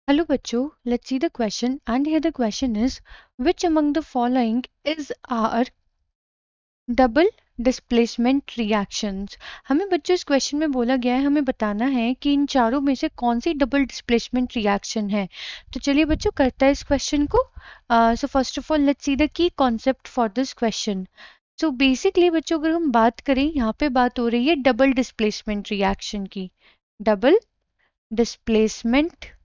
Hello बच्चों, let's see the question and here the question is which among the following is our double displacement reactions. हमें बच्चों इस question में बोला गया है, हमें बताना है कि इन चारों में से कौन सी डबल डिस्प्लेसमेंट रिएक्शन है। तो चलिए बच्चों करते हैं इस क्वेश्चन को। So first of all let's see the key concept for this question. So basically बच्चों अगर हम बात करें, यहाँ पे बात हो रही है डबल डिस्प्लेसमेंट रिएक्शन की। Double displacement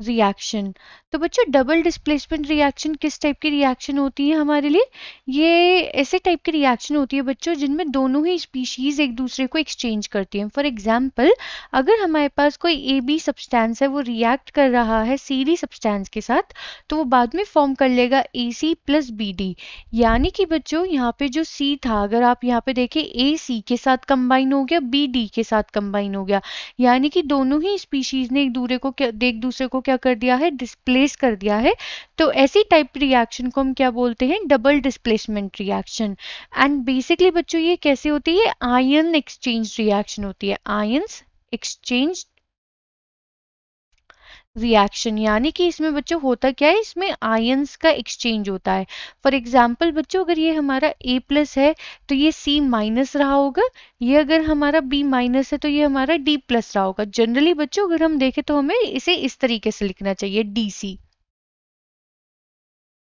reaction. तो बच्चों डबल डिस्प्लेसमेंट रिएक्शन किस टाइप की रिएक्शन होती है हमारे लिए? ये ऐसे टाइप की रिएक्शन होती है बच्चों जिनमें दोनों ही स्पीशीज एक दूसरे को एक्सचेंज करती हैं। फॉर एग्जांपल अगर हमारे पास कोई ए बी सब्सटेंस है, वो रिएक्ट कर रहा है सी डी सब्सटेंस के साथ, तो वो बाद में फॉर्म कर लेगा ए सी प्लस बी डी। यानी कि बच्चों यहाँ पे जो सी था, अगर आप यहाँ पे देखें ए सी के साथ कंबाइन हो गया, बी डी के साथ कंबाइन हो गया, यानी कि दोनों ही स्पीशीज ने एक दूसरे को क्या कर दिया है, डिस्प्लेस कर दिया है। तो ऐसी टाइप रिएक्शन को हम क्या बोलते हैं, double displacement reaction. And basically बच्चों ये कैसे होती है, आयन एक्सचेंज रिएक्शन होती है। आयंस एक्सचेंज रिएक्शन, यानी कि इसमें बच्चों होता क्या है, इसमें आयंस का एक्सचेंज होता है। फॉर एग्जाम्पल बच्चों अगर ये हमारा A प्लस है तो ये C माइनस रहा होगा, ये अगर हमारा B माइनस है तो ये हमारा D प्लस रहा होगा। जनरली बच्चों अगर हम देखें तो हमें इसे इस तरीके से लिखना चाहिए, DC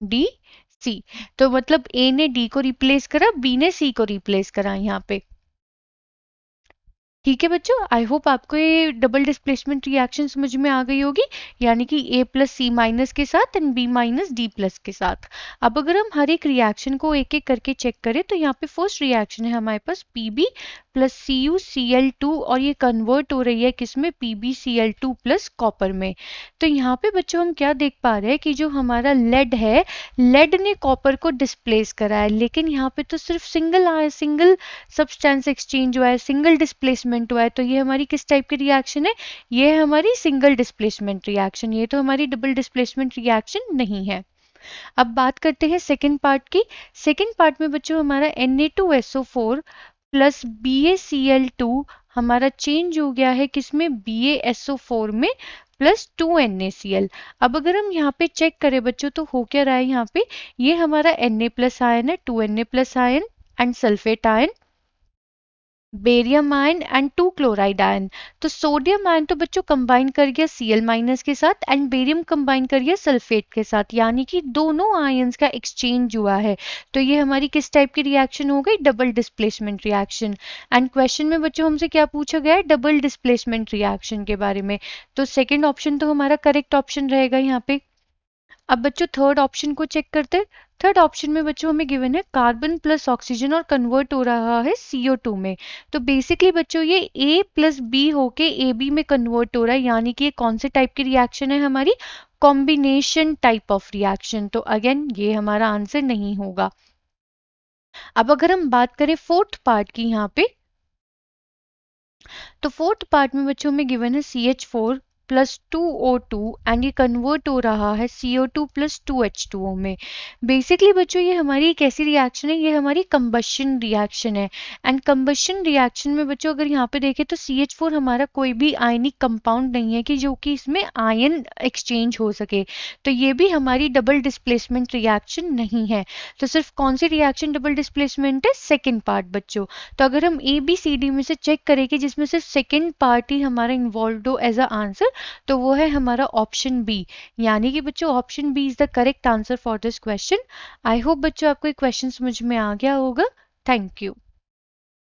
DC। तो मतलब A ने D को रिप्लेस करा, B ने C को रिप्लेस करा यहाँ पे। ठीक है बच्चों, आई होप आपको ये डबल डिस्प्लेसमेंट रिएक्शन समझ में आ गई होगी, यानी कि A प्लस सी माइनस के साथ and B minus D plus के साथ। अब अगर हम हर एक रिएक्शन को एक एक करके चेक करें तो यहाँ पे फर्स्ट रिएक्शन है हमारे पास PB प्लस CuCl2 और ये कन्वर्ट हो रही है किसमें, PbCl2 प्लस कॉपर में। तो यहाँ पे बच्चों हम क्या देख पा रहे हैं कि जो हमारा लेड है, लेड ने कॉपर को डिस्प्लेस करा है, लेकिन यहाँ पे तो सिर्फ सिंगल सब्सटेंस एक्सचेंज हुआ है, सिंगल डिस्प्लेसमेंट हुआ है। तो ये हमारी किस टाइप की रिएक्शन है, ये है हमारी सिंगल डिस्प्लेसमेंट रिएक्शन, ये तो हमारी डबल डिस्प्लेसमेंट रिएक्शन नहीं है। अब बात करते हैं सेकेंड पार्ट की। सेकेंड पार्ट में बच्चों हमारा Na2SO4 प्लस BaCl2 हमारा चेंज हो गया है किसमें, BaSO4 में प्लस 2NaCl। अब अगर हम यहाँ पे चेक करें बच्चों तो हो क्या रहा है, यहाँ पे ये हमारा Na प्लस आयन है, 2Na plus ion and sulphate ion, barium ion and 2 chloride ion. तो सोडियम आयन तो बच्चों कंबाइन कर गया Cl माइनस के साथ एंड बेरियम कंबाइन कर गया सल्फेट के साथ, यानी कि दोनों आयंस का एक्सचेंज हुआ है। तो ये हमारी किस टाइप की रिएक्शन हो गई, double displacement reaction. And question में बच्चों हमसे क्या पूछा गया है, डबल डिस्प्लेसमेंट रिएक्शन के बारे में। तो सेकेंड ऑप्शन तो हमारा करेक्ट ऑप्शन रहेगा यहाँ पे। अब बच्चों थर्ड ऑप्शन को चेक करते हैं। थर्ड ऑप्शन में बच्चों हमें गिवन है कार्बन प्लस ऑक्सीजन और कन्वर्ट हो रहा है CO2 में। तो बेसिकली बच्चों ये A प्लस बी होके AB में कन्वर्ट हो रहा है, यानी कि ये कौन से टाइप की रिएक्शन है हमारी, कॉम्बिनेशन टाइप ऑफ रिएक्शन। तो अगेन ये हमारा आंसर नहीं होगा। अब अगर हम बात करें फोर्थ पार्ट की यहाँ पे, तो फोर्थ पार्ट में बच्चों में गिवन है CH4 प्लस 2O2 एंड ये कन्वर्ट हो रहा है CO2 प्लस 2H2O में। बेसिकली बच्चों ये हमारी एक ऐसी रिएक्शन है, ये हमारी कंबशन रिएक्शन है। एंड कंबशन रिएक्शन में बच्चों अगर यहाँ पे देखें तो CH4 हमारा कोई भी आयनिक कंपाउंड नहीं है कि जो कि इसमें आयन एक्सचेंज हो सके। तो ये भी हमारी डबल डिस्प्लेसमेंट रिएक्शन नहीं है। तो सिर्फ कौन सी रिएक्शन डबल डिस्प्लेसमेंट है, सेकेंड पार्ट बच्चों। तो अगर हम ABCD में से चेक करें कि जिसमें सिर्फ सेकेंड पार्ट ही हमारा इन्वॉल्व हो एज अ आंसर, तो वो है हमारा ऑप्शन बी, यानी कि बच्चों option B is the correct answer for this question. I hope बच्चों आपको ये क्वेश्चन समझ में आ गया होगा। Thank you.